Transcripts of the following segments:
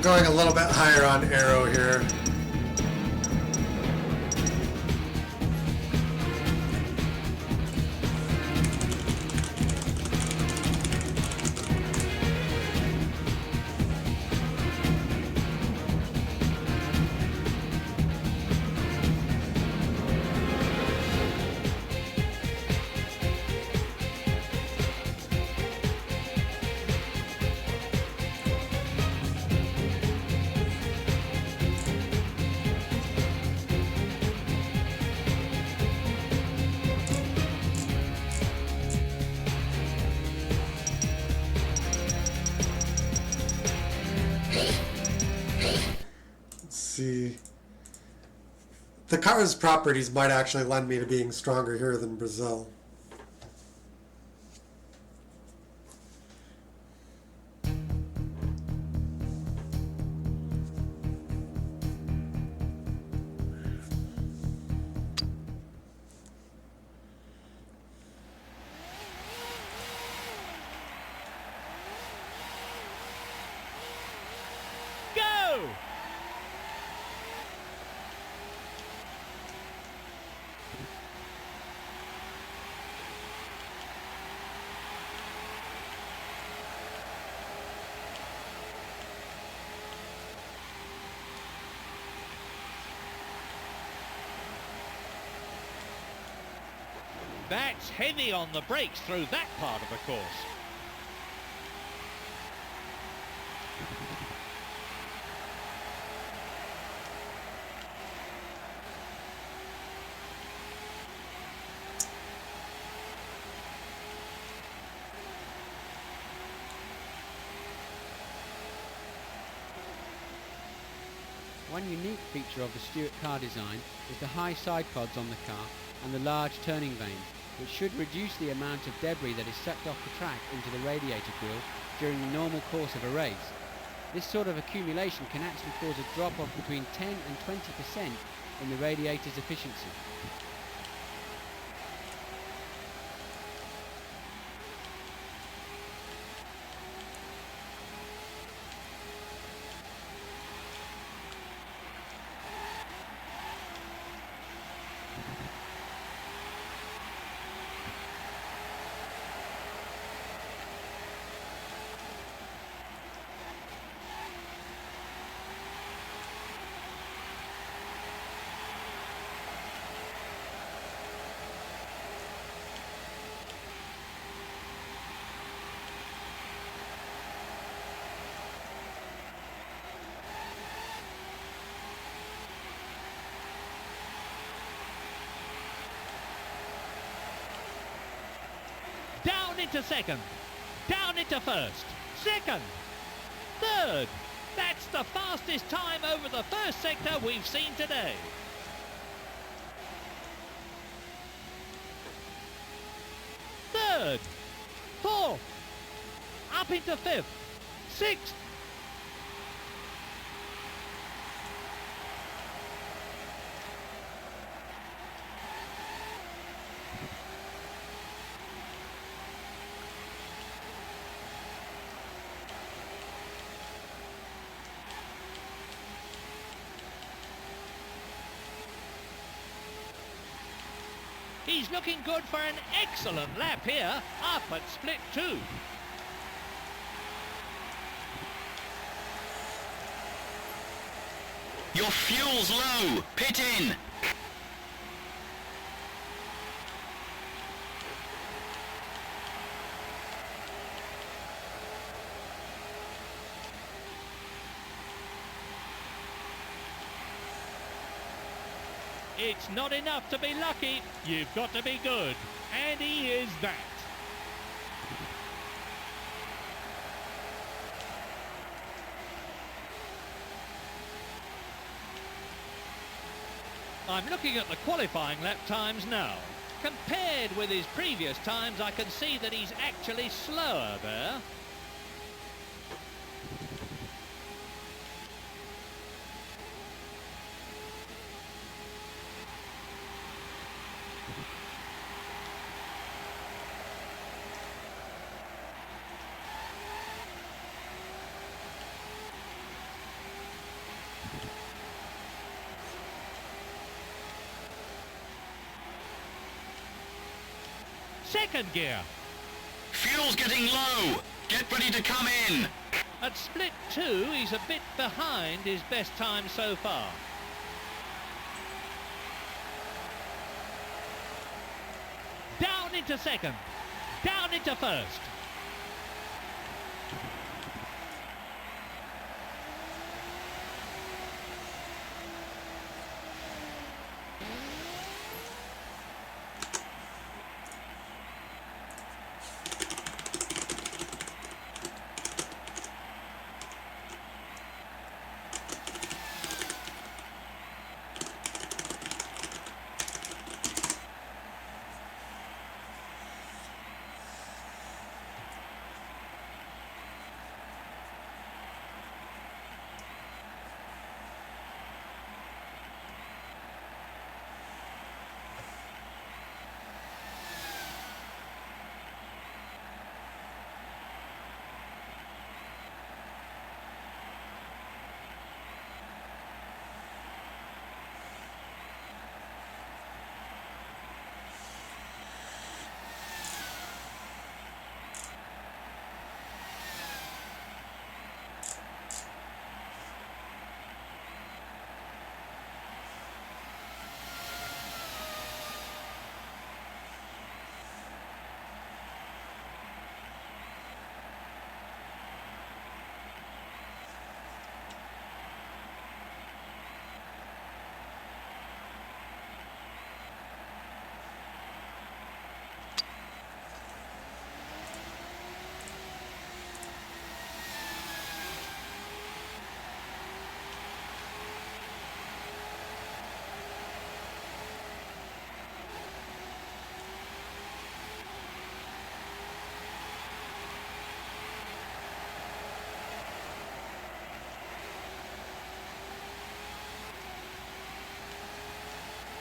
going a little bit higher on aero here. See, the car's properties might actually lend me to being stronger here than Brazil. That's heavy on the brakes through that part of the course. One unique feature of the Stewart car design is the high side pods on the car and the large turning vanes, which should reduce the amount of debris that is sucked off the track into the radiator grills during the normal course of a race. This sort of accumulation can actually cause a drop of between 10 and 20% in the radiator's efficiency. Down into second, down into first, second, third. That's the fastest time over the first sector we've seen today. Third, fourth, up into fifth, sixth. He's looking good for an excellent lap here, up at split 2. Your fuel's low! Pit in! It's not enough to be lucky, you've got to be good, and he is that. I'm looking at the qualifying lap times now. Compared with his previous times, I can see that he's actually slower there. second gear. Fuel's getting low. Get ready to come in. At split 2, he's a bit behind his best time so far. Down into second. Down into first.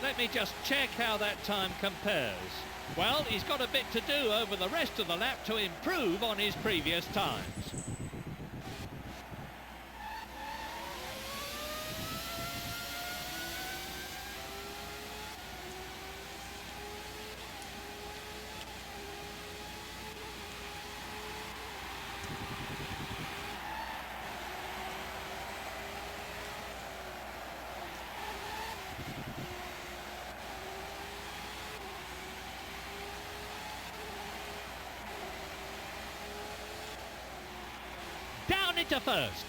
Let me just check how that time compares. Well, he's got a bit to do over the rest of the lap to improve on his previous times. Down into first.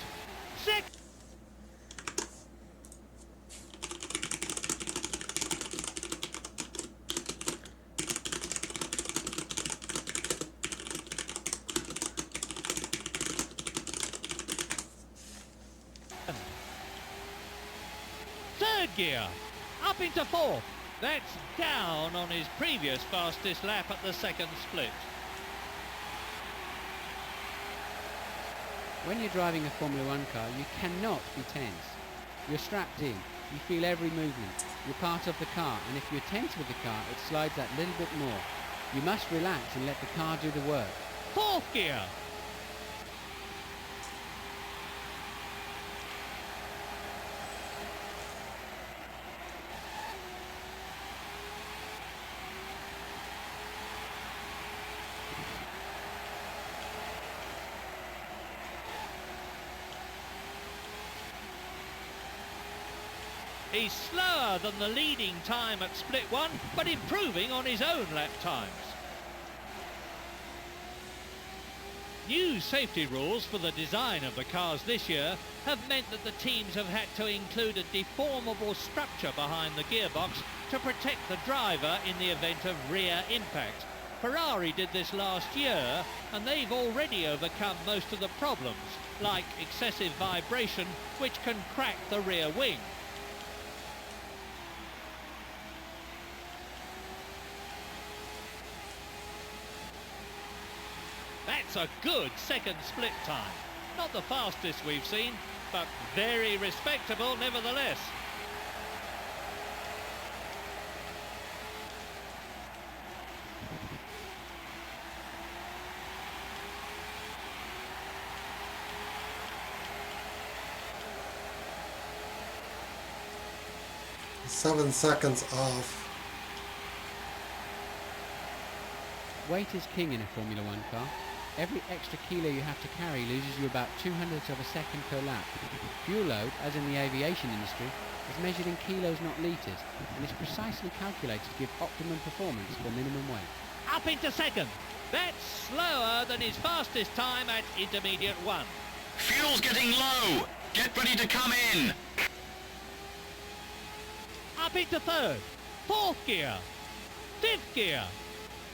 Third gear. Up into fourth. That's down on his previous fastest lap at the second split. When you're driving a Formula 1 car, you cannot be tense. You're strapped in, you feel every movement, you're part of the car, and if you're tense with the car, it slides that little bit more. You must relax and let the car do the work. Fourth gear. He's slower than the leading time at split 1, but improving on his own lap times. New safety rules for the design of the cars this year have meant that the teams have had to include a deformable structure behind the gearbox to protect the driver in the event of rear impact. Ferrari did this last year, and they've already overcome most of the problems, like excessive vibration, which can crack the rear wing. That's a good second split time. Not the fastest we've seen, but very respectable nevertheless. .7 seconds off. Weight is king in a Formula 1 car. Every extra kilo you have to carry loses you about 200ths of a second per lap. Fuel load, as in the aviation industry, is measured in kilos, not litres, and is precisely calculated to give optimum performance for minimum weight. Up into second. That's slower than his fastest time at intermediate 1. Fuel's getting low. Get ready to come in. Up into third. 4th gear. 5th gear.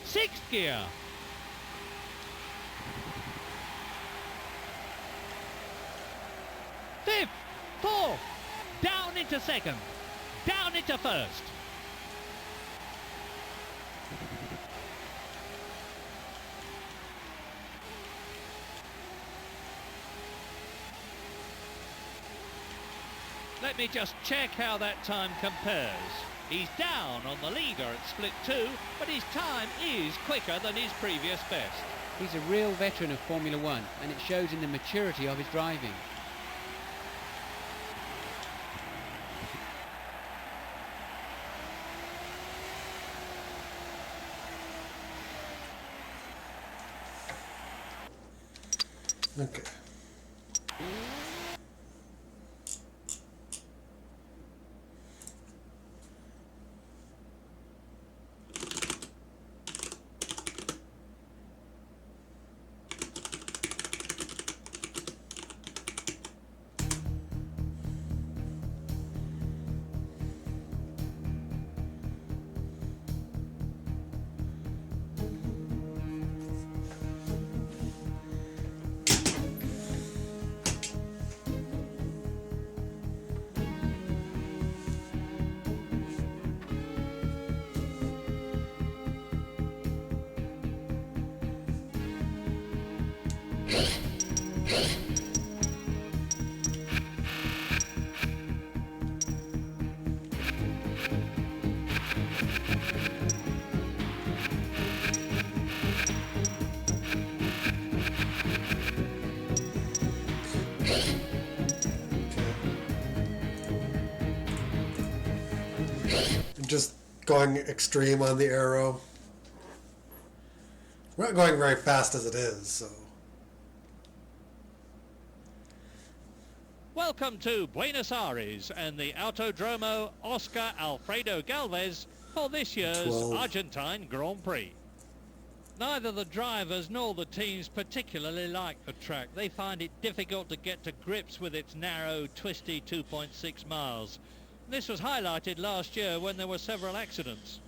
6th gear. 5th. 4th. Down into second. Down into first. Let me just check how that time compares. He's down on the leader at split 2, but his time is quicker than his previous best. He's a real veteran of Formula 1, and it shows in the maturity of his driving. Okay. I'm just going extreme on the arrow. We're not going very fast as it is, so. Welcome to Buenos Aires and the Autodromo Oscar Alfredo Galvez for this year's 12. Argentine Grand Prix. Neither the drivers nor the teams particularly like the track. They find it difficult to get to grips with its narrow, twisty 2.6 miles. This was highlighted last year when there were several accidents.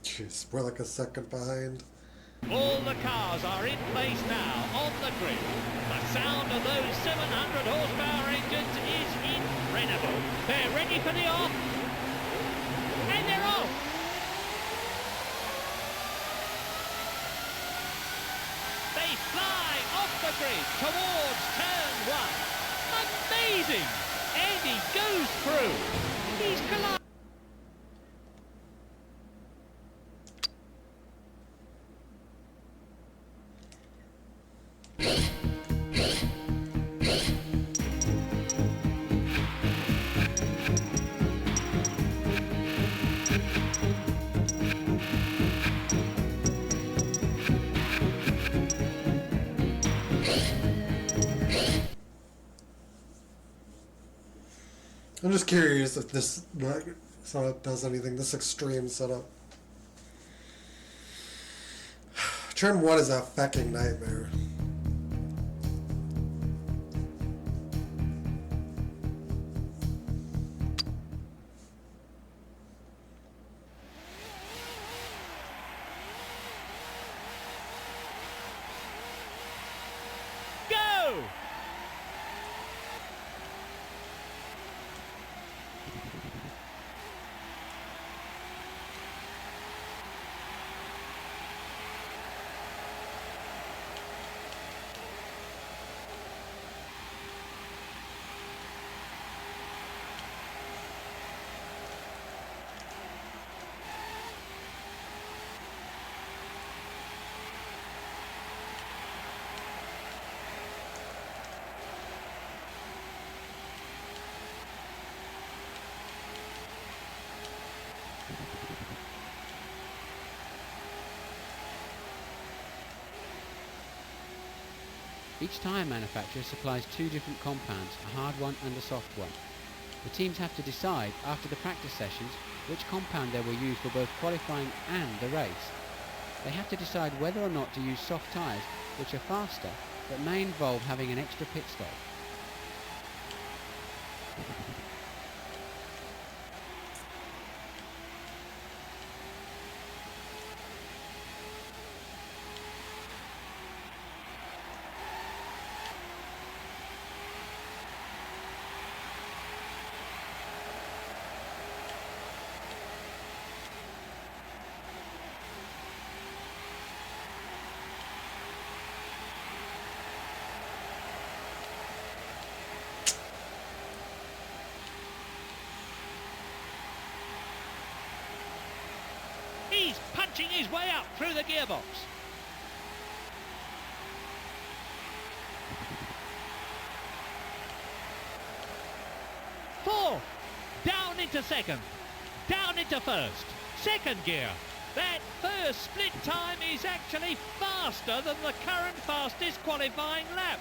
Jeez, we're like a second behind. All the cars are in place now on the grid. The sound of those 700 horsepower engines is incredible. They're ready for the off. And they're off. They fly off the grid towards turn 1. Amazing. And he goes through. He's collided. I'm just curious if this setup does anything. This extreme setup. Turn 1 is a fucking nightmare. Go! Each tyre manufacturer supplies two different compounds, a hard one and a soft one. The teams have to decide after the practice sessions which compound they will use for both qualifying and the race. They have to decide whether or not to use soft tyres, which are faster but may involve having an extra pit stop. He's punching his way up through the gearbox. Fourth, down into second, down into first, second gear. That first split time is actually faster than the current fastest qualifying lap.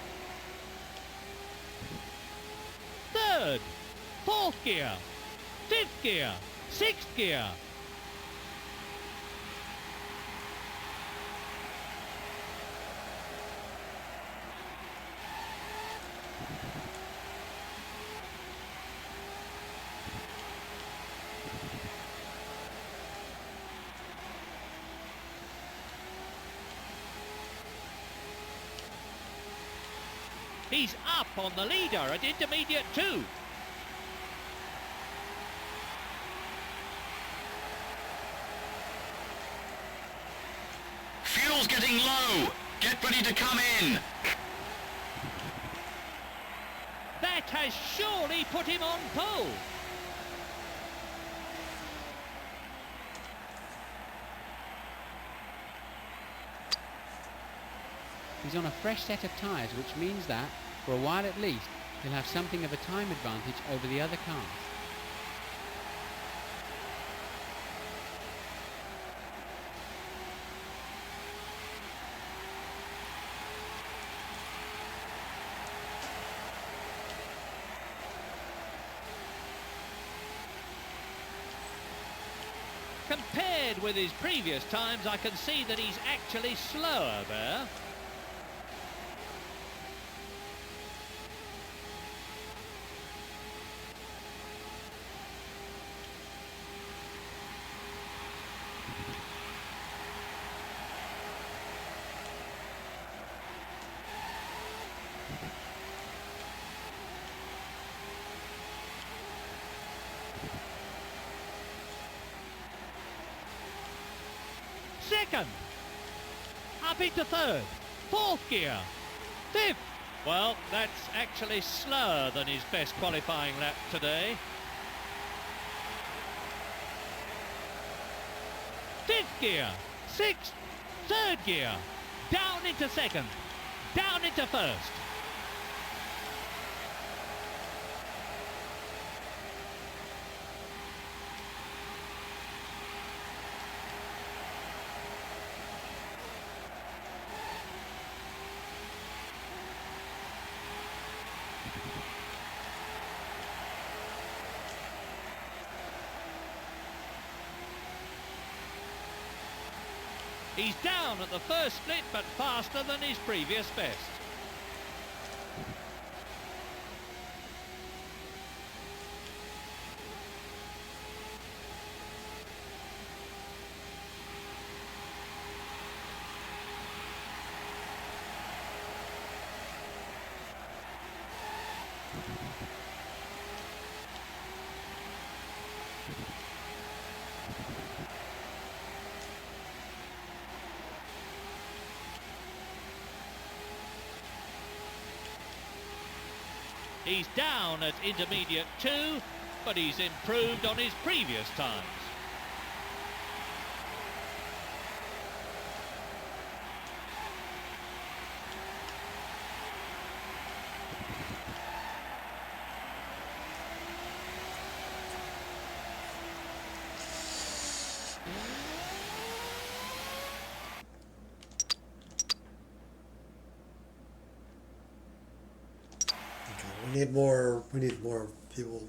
Third, fourth gear, fifth gear, sixth gear. He's up on the leader at intermediate 2. Fuel's getting low. Get ready to come in. That has surely put him on pole. He's on a fresh set of tyres, which means that, for a while at least, he'll have something of a time advantage over the other cars. Compared with his previous times, I can see that he's actually slower there. Second, up into third, fourth gear, fifth. Well, that's actually slower than his best qualifying lap today. Fifth gear, sixth, third gear, down into second, down into first. He's down at the first split, but faster than his previous best. He's down at intermediate 2, but he's improved on his previous times. We need more. We need more people.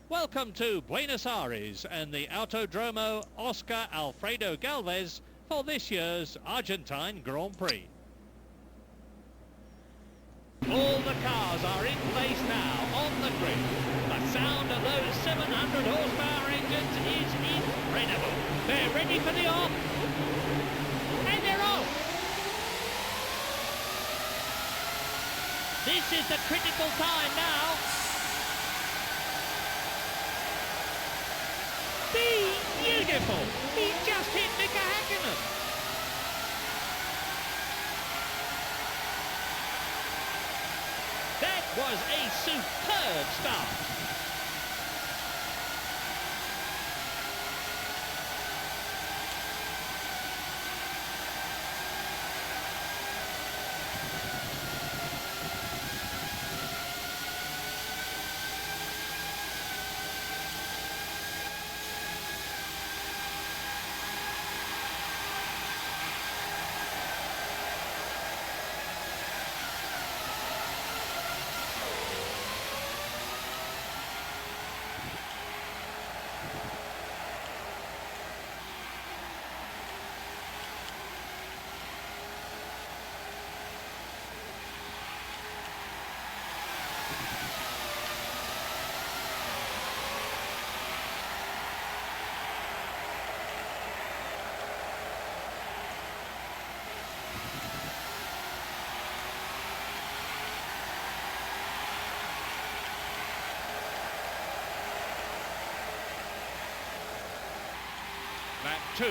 Welcome to Buenos Aires and the Autodromo Oscar Alfredo Galvez for this year's Argentine Grand Prix. All the cars are in place now on the grid. The sound of those 700 horsepower engines is incredible. They're ready for the off. And they're off. This is the critical time now. Beautiful! He just hit Mika Hakkinen! That was a superb start! Lap 2.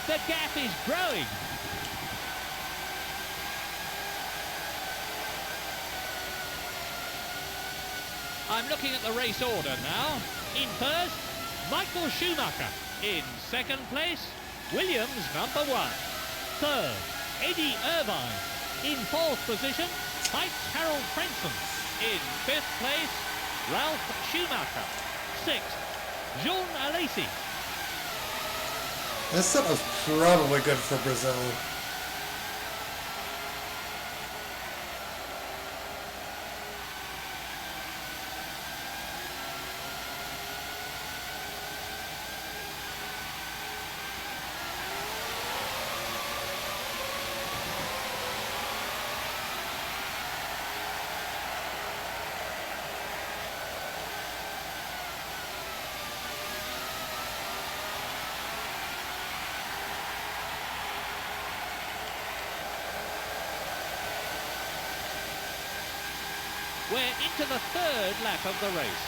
The gap is growing. I'm looking at the race order now. In first, Michael Schumacher. In second place, Williams #1. Third, Eddie Irvine. In fourth position, Heitz Harold Frentzen. In fifth place, Ralf Schumacher. Sixth, Jean Alesi. This setup is probably good for Brazil. We're into the third lap of the race.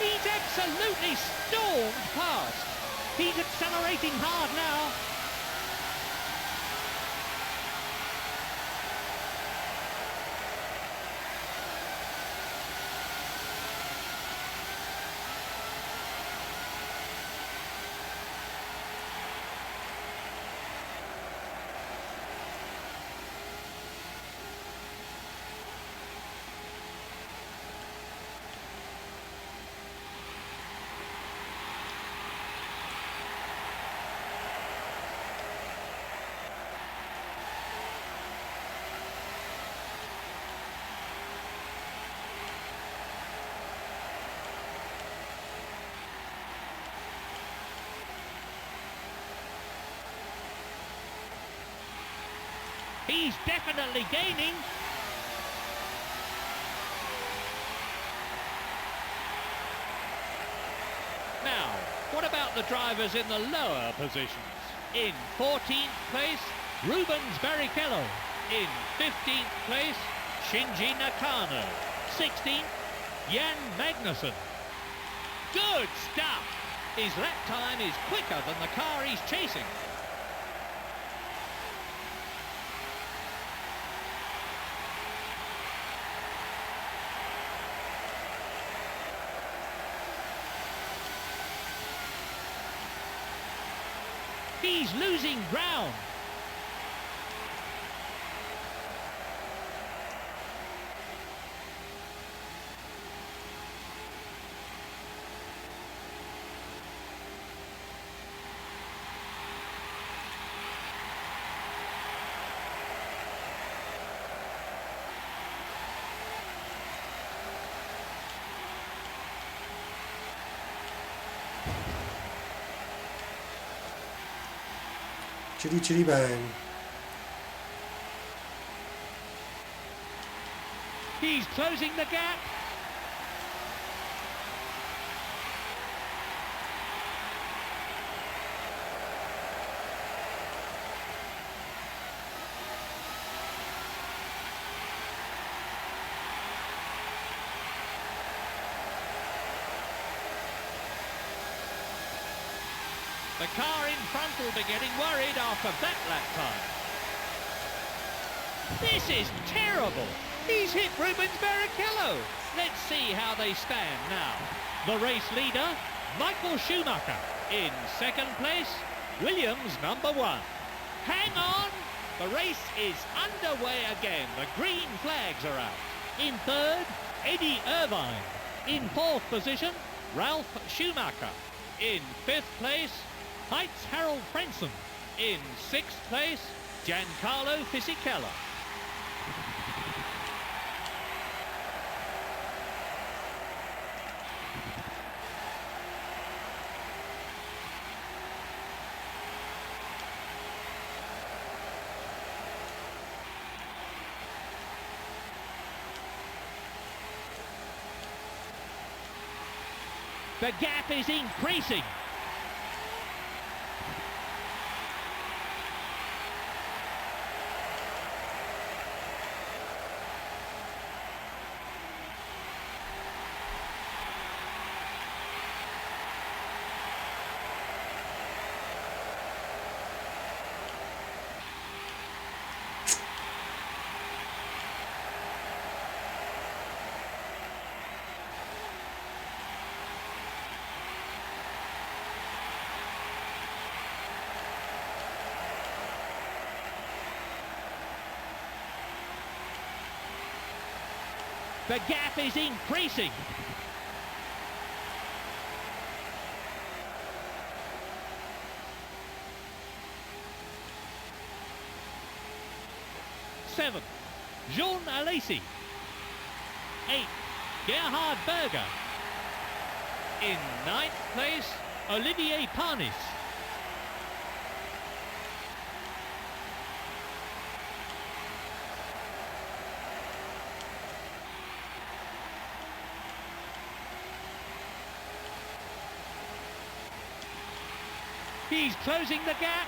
He's absolutely stormed past. He's accelerating hard now. He's definitely gaining. Now, what about the drivers in the lower positions? In 14th place, Rubens Barrichello. In 15th place, Shinji Nakano. 16th, Jan Magnussen. Good stuff! His lap time is quicker than the car he's chasing. He's losing ground. Chitty chitty bang. He's closing the gap. The car in front will be getting worried after that lap time. This is terrible. He's hit Rubens Barrichello. Let's see how they stand now. The race leader, Michael Schumacher. In second place, Williams number 1. Hang on. The race is underway again. The green flags are out. In third, Eddie Irvine. In fourth position, Ralf Schumacher. In fifth place, Heitz Harold Frentzen. In sixth place, Giancarlo Fisichella. The gap is increasing. The gap is increasing. Seventh, Jean Alesi. 8th, Gerhard Berger. In 9th place, Olivier Panis. He's closing the gap.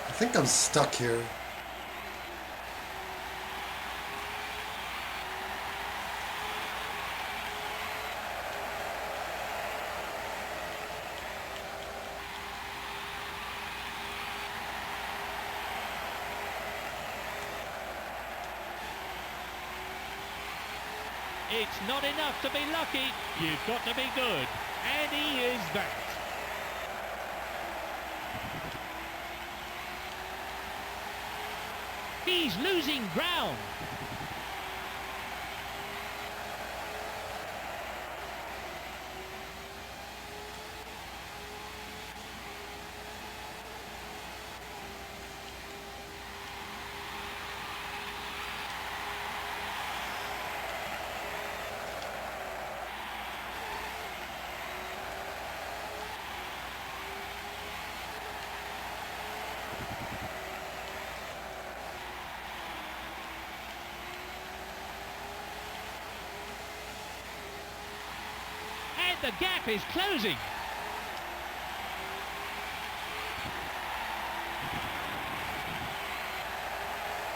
I think I'm stuck here. It's not enough to be lucky, you've got to be good. And he is that. He's losing ground. the gap is closing.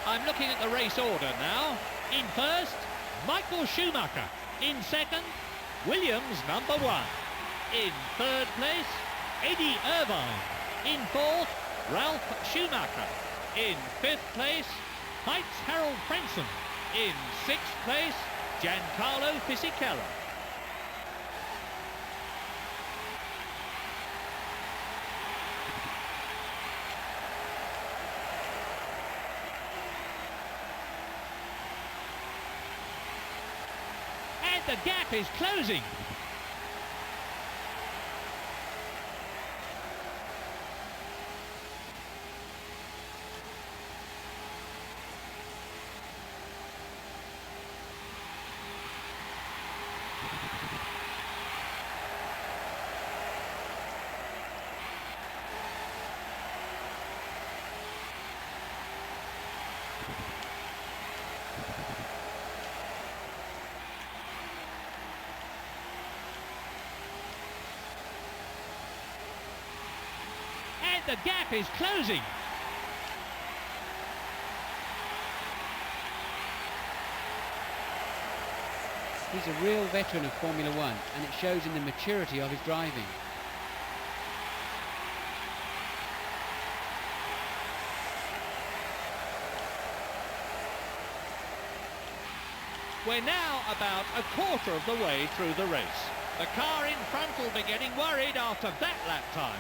I'm looking at the race order now. In first, Michael Schumacher. In second, Williams number 1. In third place, Eddie Irvine. In fourth, Ralph Schumacher. In fifth place, Heitz Harold Frenson. In sixth place, Giancarlo Fisichella. And the gap is closing. And the gap is closing. He's a real veteran of Formula One, and it shows in the maturity of his driving. We're now about a quarter of the way through the race. The car in front will be getting worried after that lap time.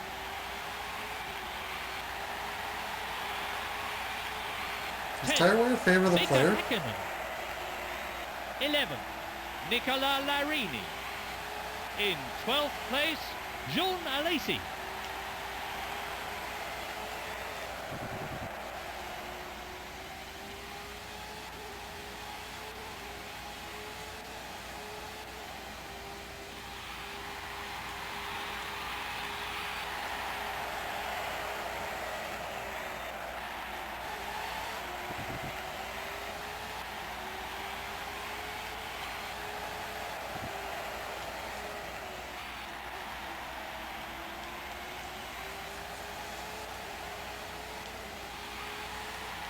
Does tire wear favor the Mika player? Häkkinen. 11, Nicola Larini. In 12th place, Jean Alesi.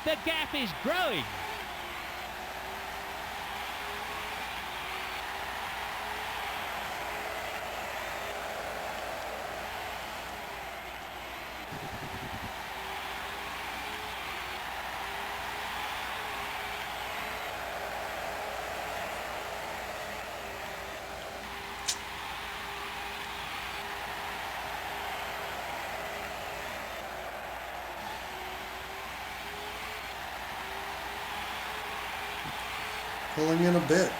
The gap is growing. Pulling in a bit.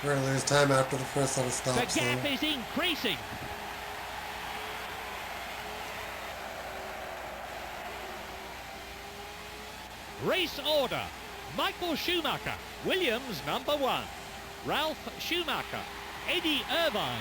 We're going to lose time after the first set of stops. The gap though. is increasing. Race order. Michael Schumacher, Williams number 1. Ralph Schumacher, Eddie Irvine.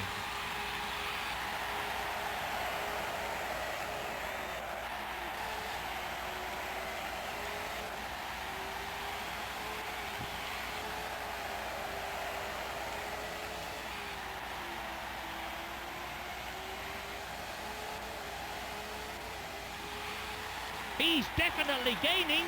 He's definitely gaining.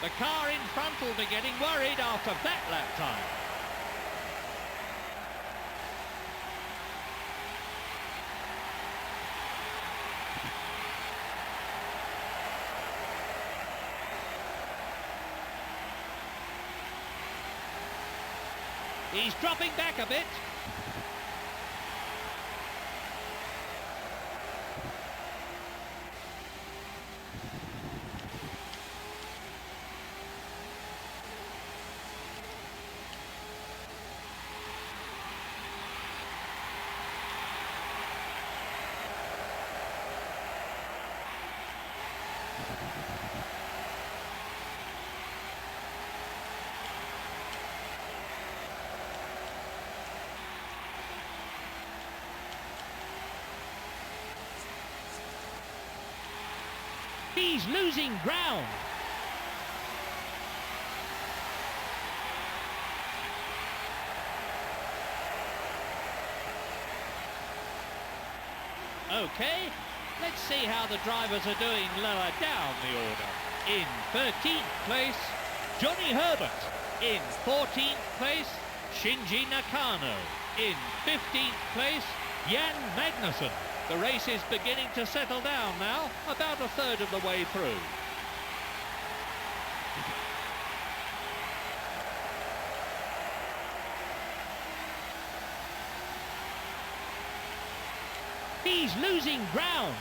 The car in front will be getting worried after that lap time. He's dropping back a bit. He's losing ground. Okay, let's see how the drivers are doing lower down the order. In 13th place, Johnny Herbert. In 14th place, Shinji Nakano. In 15th place, Jan Magnussen. The race is beginning to settle down now, about a third of the way through. He's losing ground.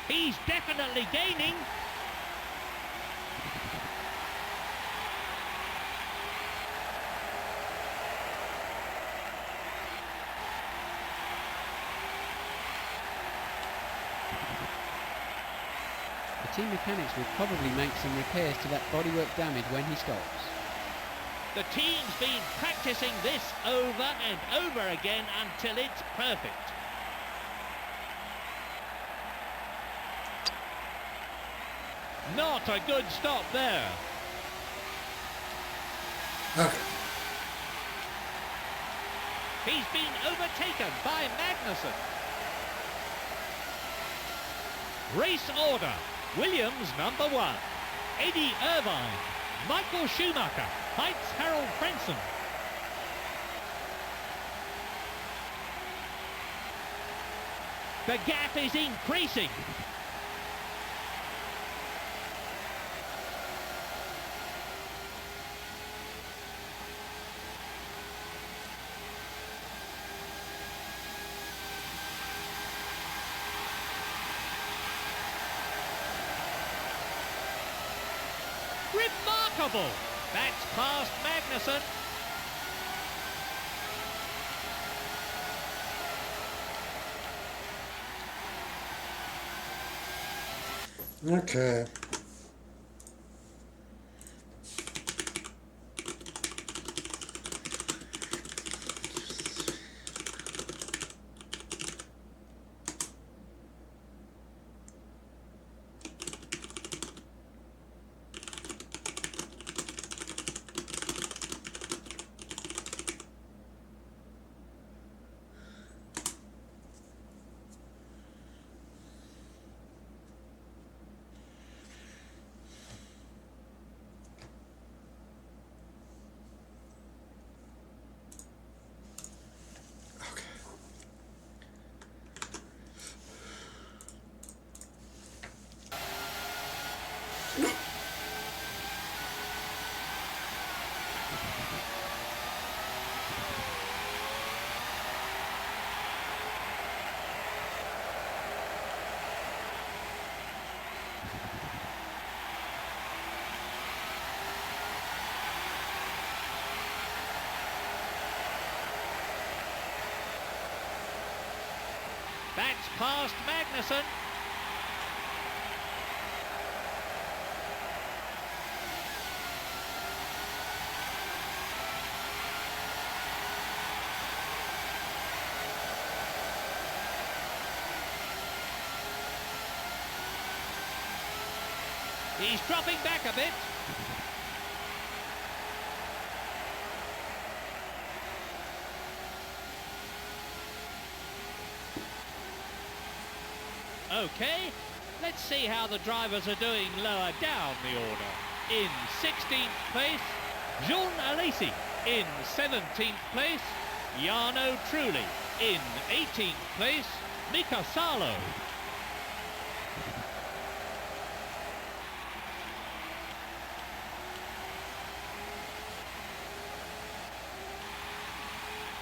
He's definitely gaining. The team mechanics will probably make some repairs to that bodywork damage when he stops. The team's been practicing this over and over again until it's perfect. Not a good stop there. Okay. He's been overtaken by Magnussen. Race order. Williams number 1. Eddie Irvine. Michael Schumacher. Heinz Harald Frentzen. The gap is increasing. Remarkable! That's past Magnussen. Okay. That's past Magnussen. He's dropping back a bit. Okay, let's see how the drivers are doing lower down the order. In 16th place, Jean Alesi. In 17th place, Jarno Trulli. In 18th place, Mika Salo.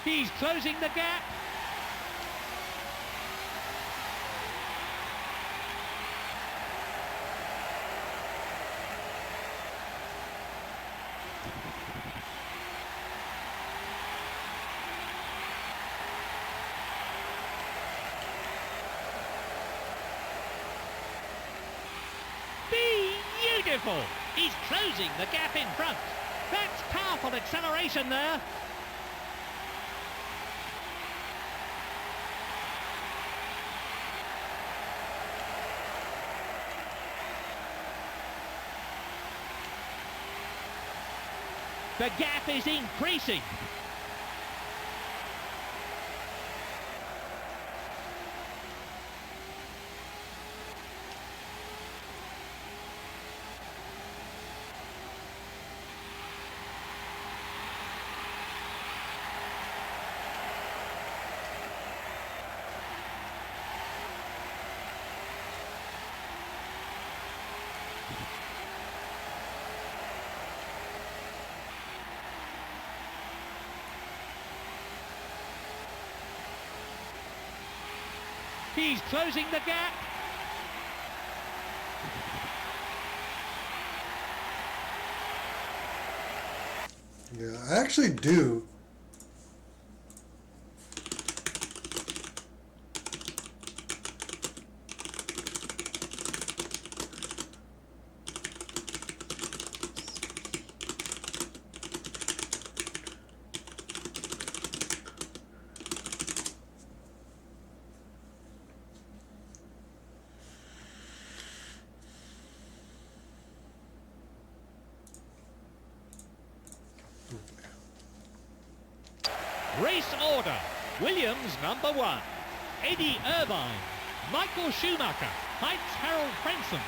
He's closing the gap. Beautiful. He's closing the gap in front. That's powerful acceleration there. The gap is increasing. He's closing the gap. Yeah, I actually do. Race order. Williams number 1. Eddie Irvine. Michael Schumacher. Heinz Harald Frentzen.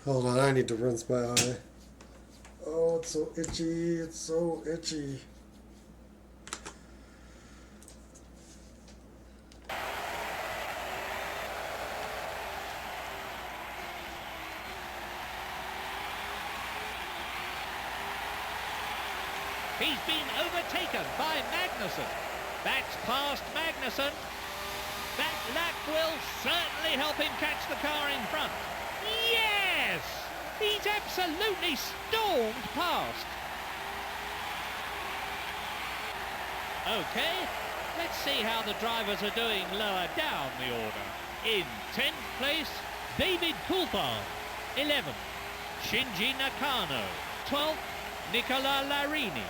Hold on, I need to rinse my eye. Oh, it's so itchy. It's so itchy. He's been overtaken by Magnussen. That's past Magnussen. That lap will certainly help him catch the car in front. Yes! He's absolutely stormed past. Okay, let's see how the drivers are doing lower down the order. In 10th place, David Coulthard. 11th, Shinji Nakano. 12th, Nicola Larini.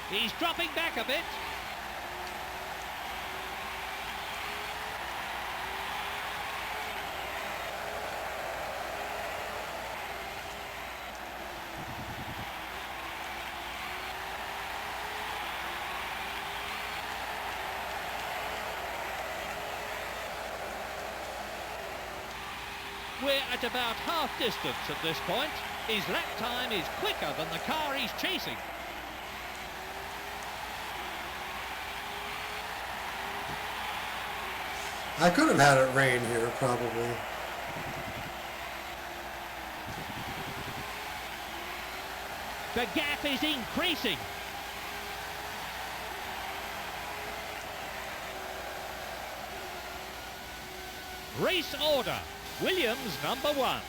He's dropping back a bit. We're at about half distance at this point. His lap time is quicker than the car he's chasing. I could have had it rain here, probably. The gap is increasing. Race order. Williams number 1.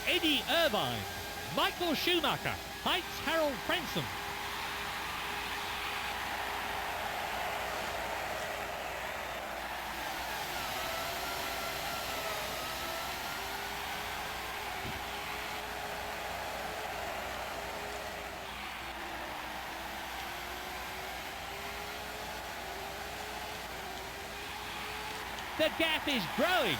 Eddie Irvine. Michael Schumacher. Heights Harold Frenson. The gap is growing.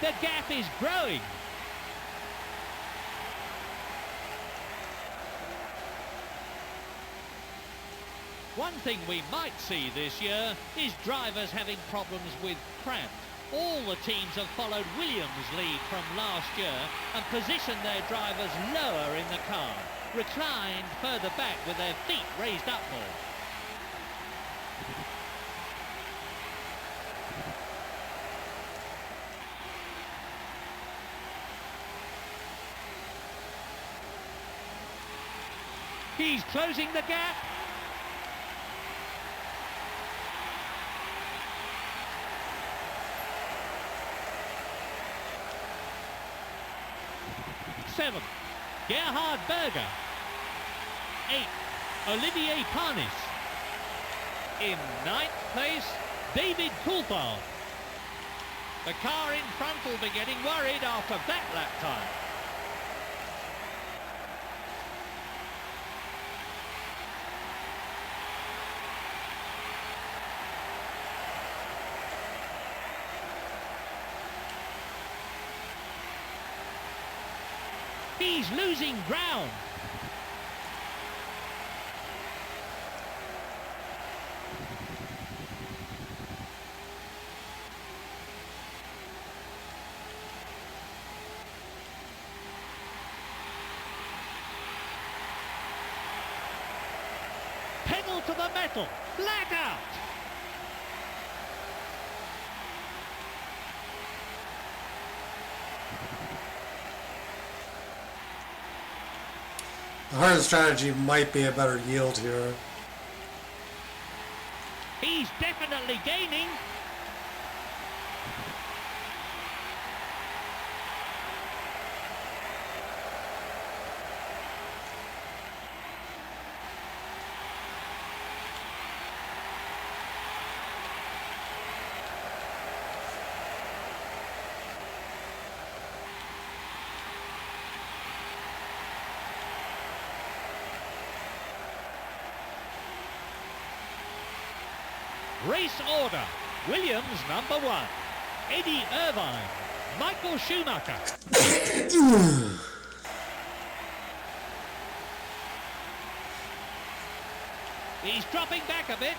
The gap is growing. One thing we might see this year is drivers having problems with cramp. All the teams have followed Williams' lead from last year and positioned their drivers lower in the car, reclined further back with their feet raised up more. He's closing the gap. Seven, Gerhard Berger. 8, Olivier Panis. In 9th place, David Coulthard. The car in front will be getting worried after that lap time. He's losing ground. Pedal to the metal. Flat out. The hard strategy might be a better yield here. He's definitely gaining. Race order. Williams number 1. Eddie Irvine. Michael Schumacher. He's dropping back a bit.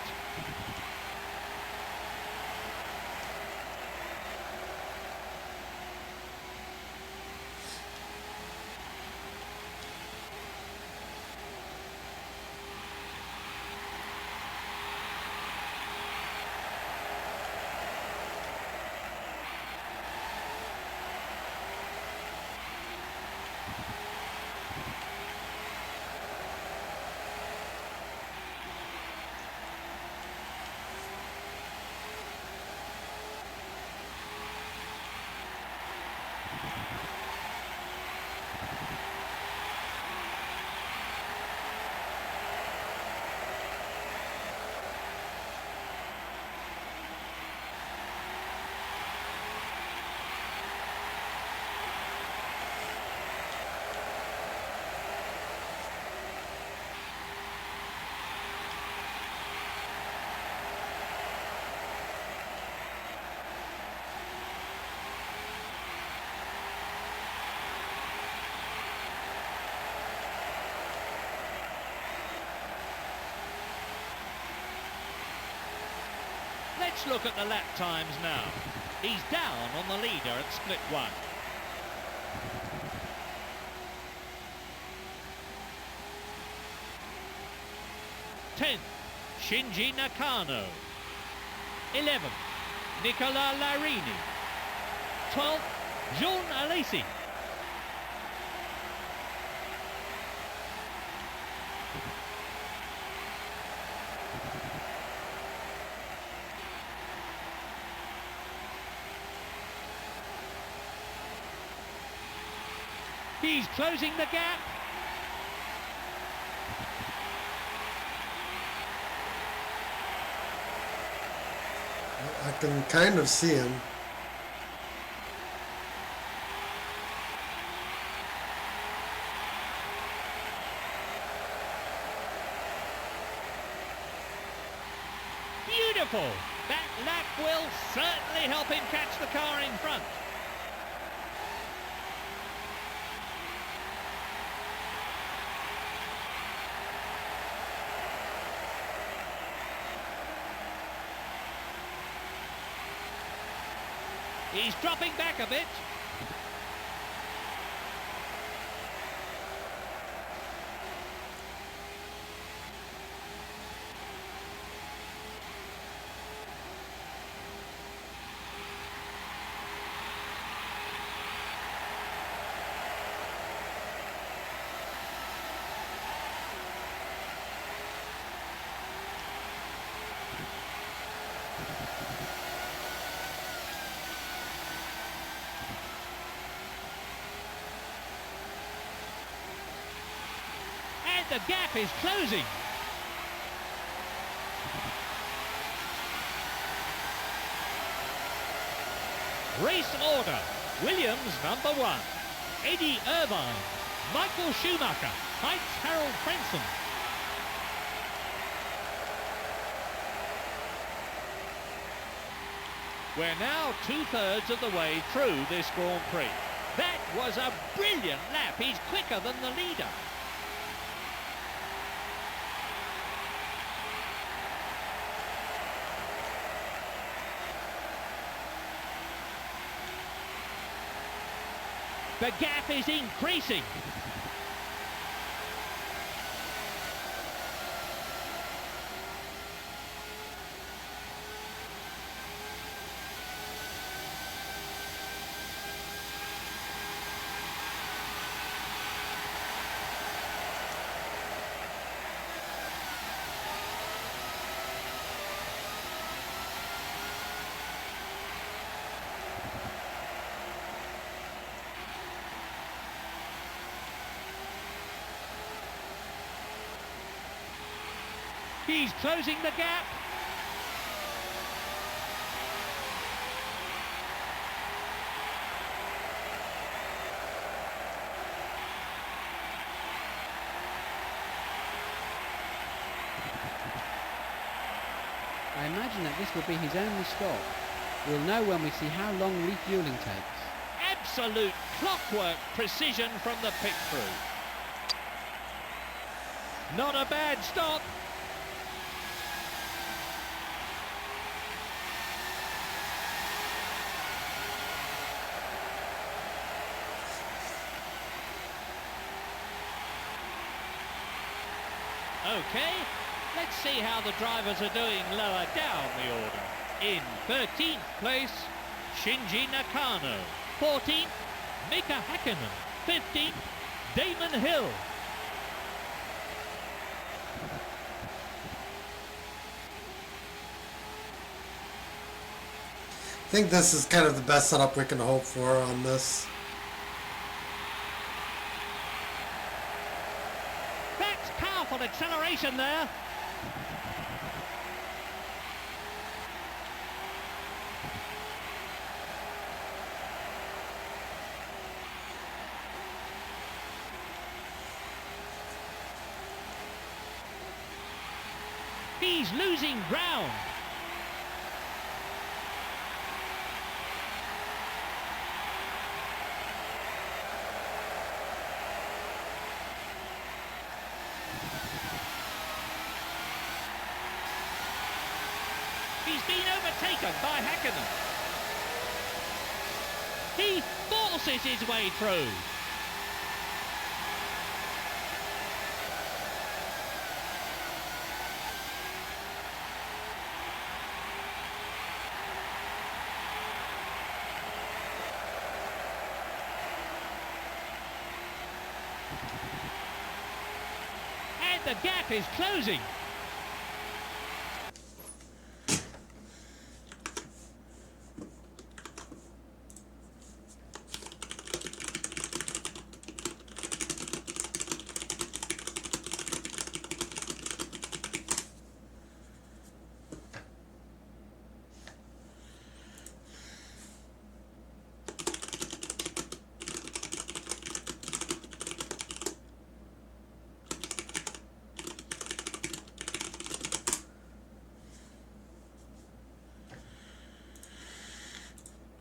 Let's look at the lap times now. He's down on the leader at split 1. Tenth, Shinji Nakano. 11th, Nicola Larini. 12th, Jean Alesi. He's closing the gap. I can kind of see him. Beautiful! That lap will certainly help him catch the car in front. He's dropping back a bit. The gap is closing. Race order. Williams number 1. Eddie Irvine. Michael Schumacher. Heinz Harald Frentzen. We're now 2/3 of the way through this Grand Prix. That was a brilliant lap. He's quicker than the leader. The gap is increasing. He's closing the gap. I imagine that this will be his only stop. We'll know when we see how long refueling takes. Absolute clockwork precision from the pit crew. Not a bad stop. Okay, let's see how the drivers are doing lower down the order. In 13th place, Shinji Nakano. 14th, Mika Hakkinen. 15th, Damon Hill. I think this is kind of the best setup we can hope for on this. That's powerful acceleration there. He's losing ground. He's been overtaken by Hakkinen. He forces his way through. And the gap is closing.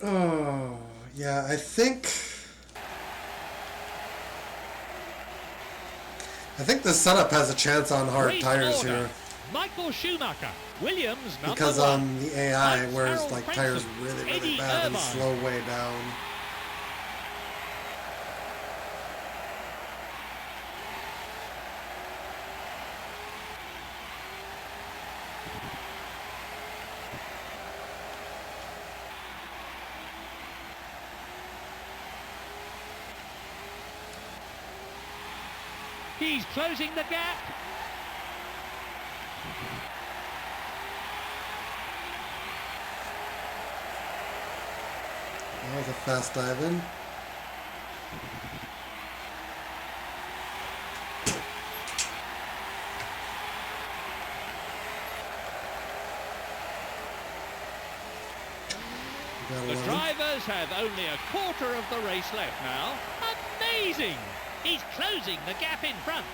Oh, yeah, I think the setup has a chance on hard Race tires order. here. Michael Schumacher, Williams number Because 1. on the AI, Max whereas Harold like tires Frentzen, really Eddie bad and Irvine. slow way down. He's closing the gap. That was a fast dive in. Got The 11. drivers have only a quarter of the race left now. Amazing! He's closing the gap in front.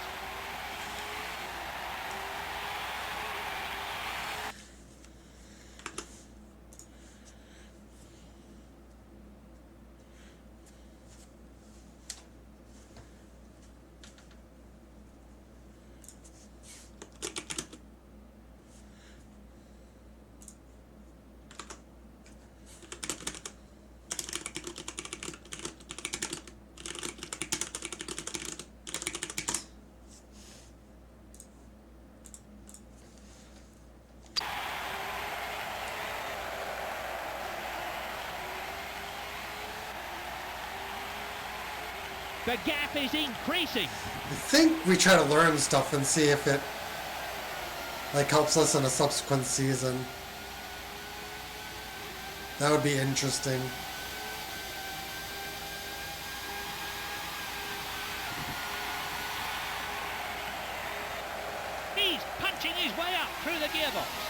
The gap is increasing. I think we try to learn stuff and see if it like helps us in a subsequent season. That would be interesting. He's punching his way up through the gearbox.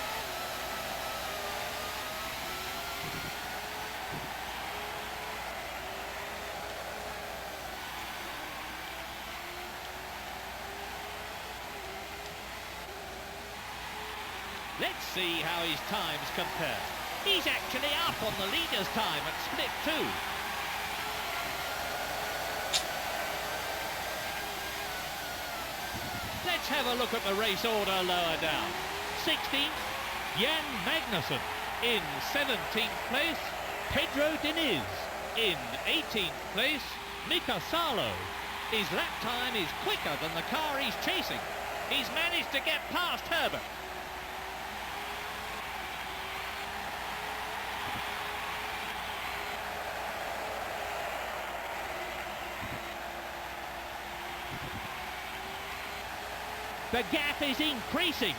Let's see how his times compare. He's actually up on the leader's time at split 2. Let's have a look at the race order lower down. 16th, Jan Magnussen. In 17th place, Pedro Diniz. In 18th place, Mika Salo. His lap time is quicker than the car he's chasing. He's managed to get past Herbert. The gap is increasing.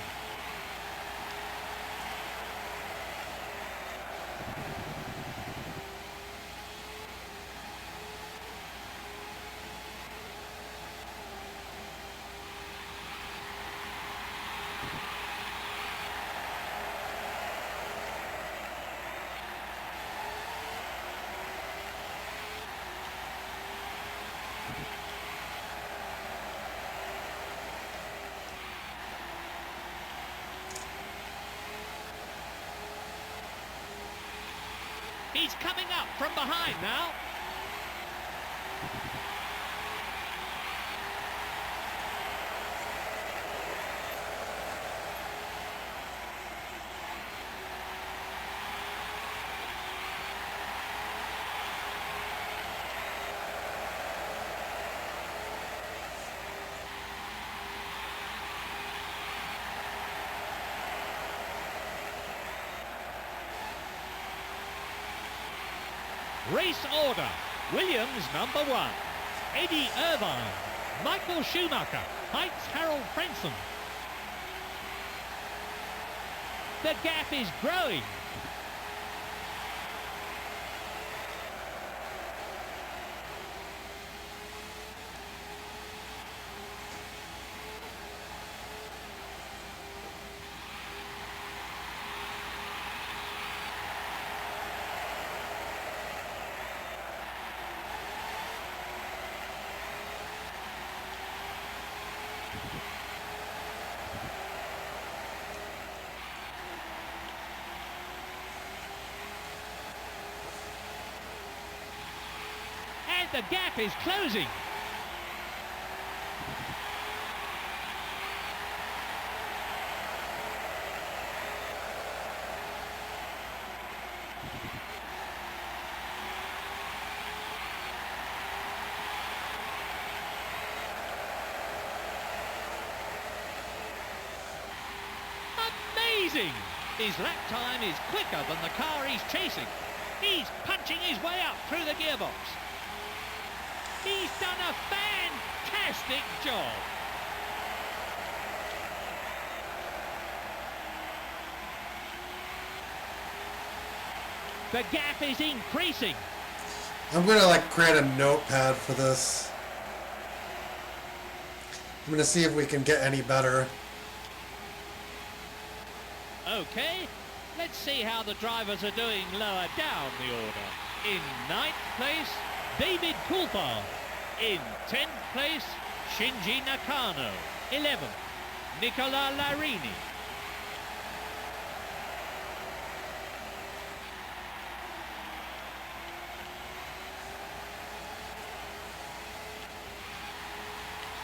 He's coming up from behind now. Race order. Williams number 1. Eddie Irvine. Michael Schumacher. Heinz Harald Frentzen. The gap is growing. And the gap is closing. Amazing! His lap time is quicker than the car he's chasing. He's punching his way up through the gearbox. He's done a fantastic job. The gap is increasing. I'm gonna like create a notepad for this. I'm gonna see if we can get any better. Okay, let's see how the drivers are doing lower down the order. In 9th place, David Coulthard. In 10th place, Shinji Nakano. 11th, Nicola Larini.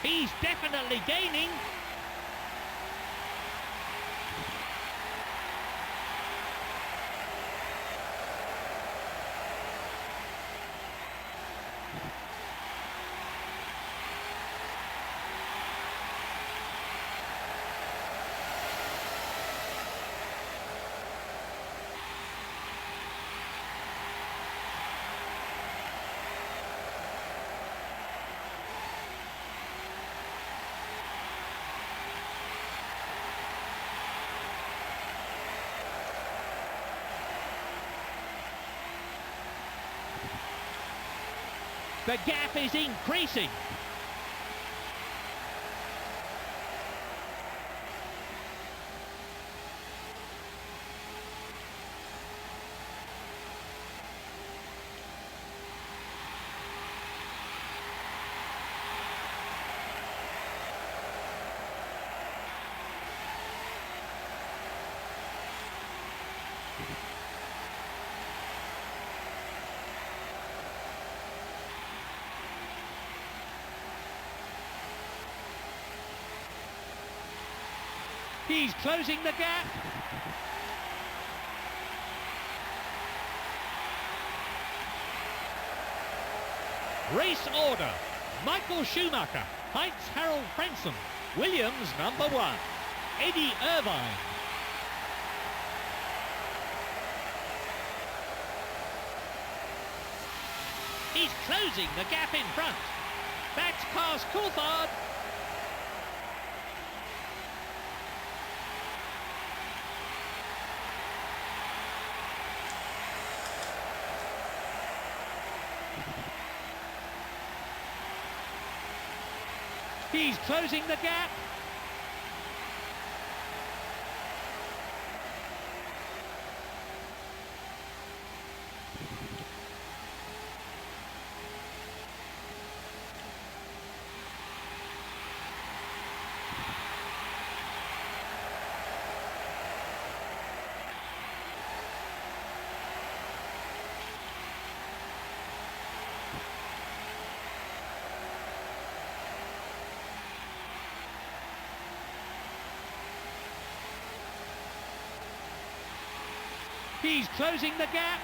He's definitely gaining. The gap is increasing. He's closing the gap. Race order. Michael Schumacher. Heinz Harald Frentzen. Williams number 1. Eddie Irvine. He's closing the gap in front. That's past Coulthard. He's closing the gap. He's closing the gap.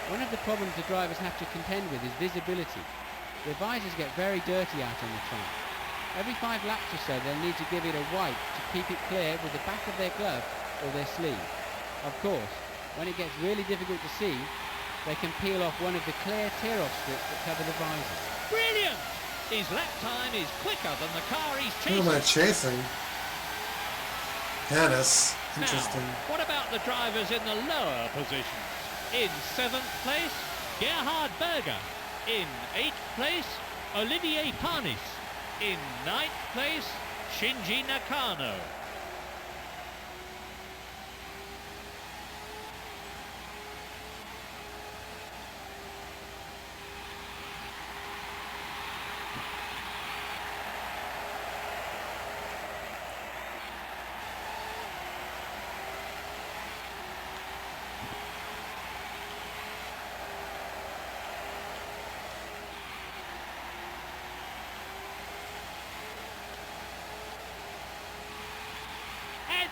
One of the problems the drivers have to contend with is visibility. Their visors get very dirty out on the track. Every 5 laps or so they'll need to give it a wipe to keep it clear with the back of their glove or their sleeve. Of course, when it gets really difficult to see, they can peel off one of the clear tear-off strips that cover the visor. Brilliant! His lap time is quicker than the car he's Who chasing. am I chasing? Dennis. Interesting. Now, what about the drivers in the lower positions? In 7th place, Gerhard Berger. In 8th place, Olivier Panis. In 9th place, Shinji Nakano.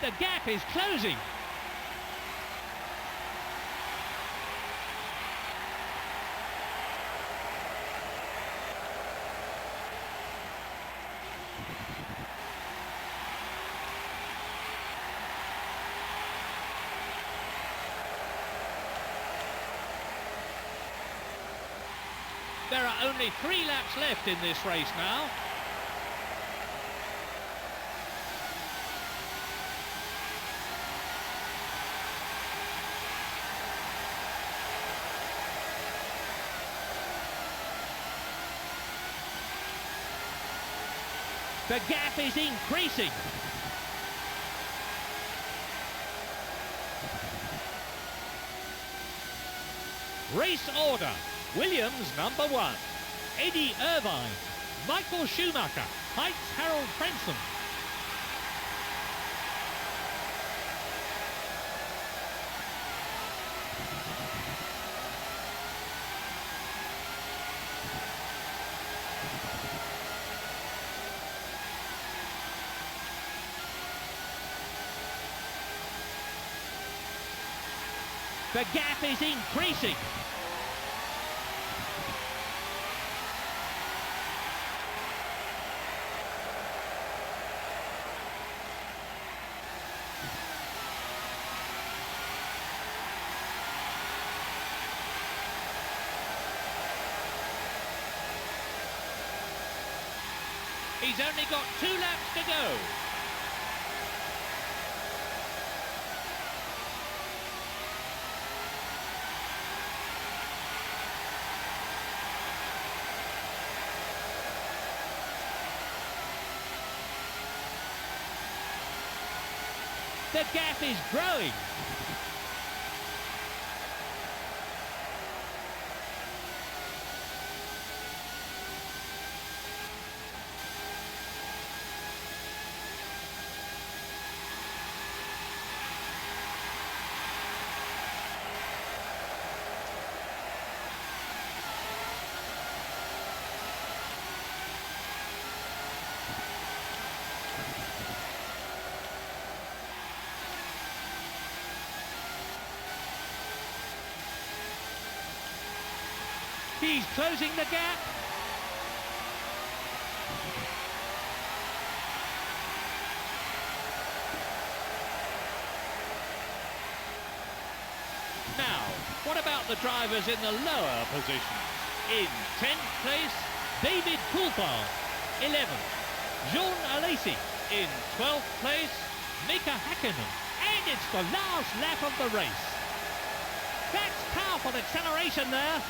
The gap is closing. There are only 3 laps left in this race now. The gap is increasing. Race order. Williams number 1. Eddie Irvine. Michael Schumacher. Heinz Harald Frentzen. The gap is increasing. He's only got 2 laps to go. The gap is growing. He's closing the gap. Now, what about the drivers in the lower positions? In 10th place, David Coulthard. 11th, Jean Alesi. In 12th place, Mika Hakkinen. And it's the last lap of the race. That's powerful acceleration there.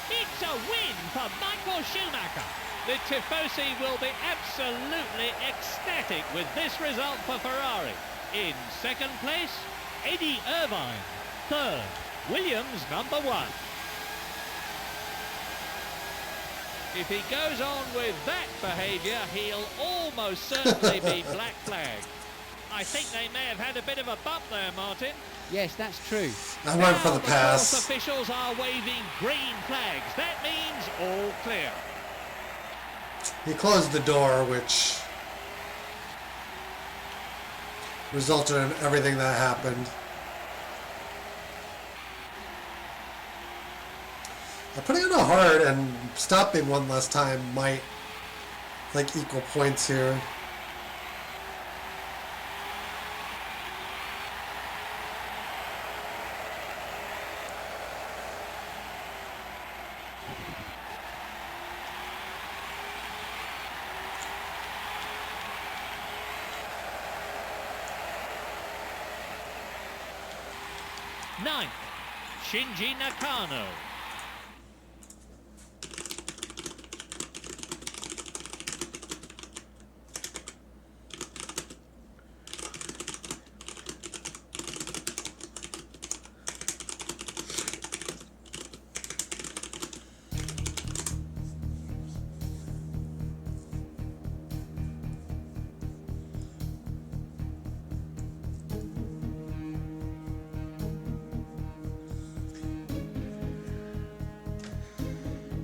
It's a win for Michael Schumacher. The Tifosi will be absolutely ecstatic with this result for Ferrari. In 2nd place, Eddie Irvine. 3rd, Williams number 1. If he goes on with that behaviour, he'll almost certainly be black flagged. I think they may have had a bit of a bump there, Martin. Yes, that's true. I went for the Now pass. the course officials are waving green flags. That means all clear. He closed the door, which resulted in everything that happened. Putting it on hard and stopping one last time might like equal points here. Ninth, Shinji Nakano.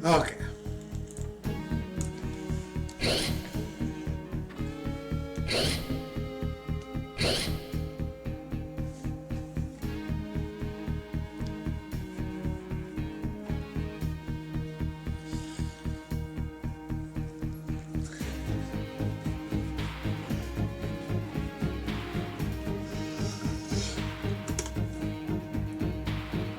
Okay.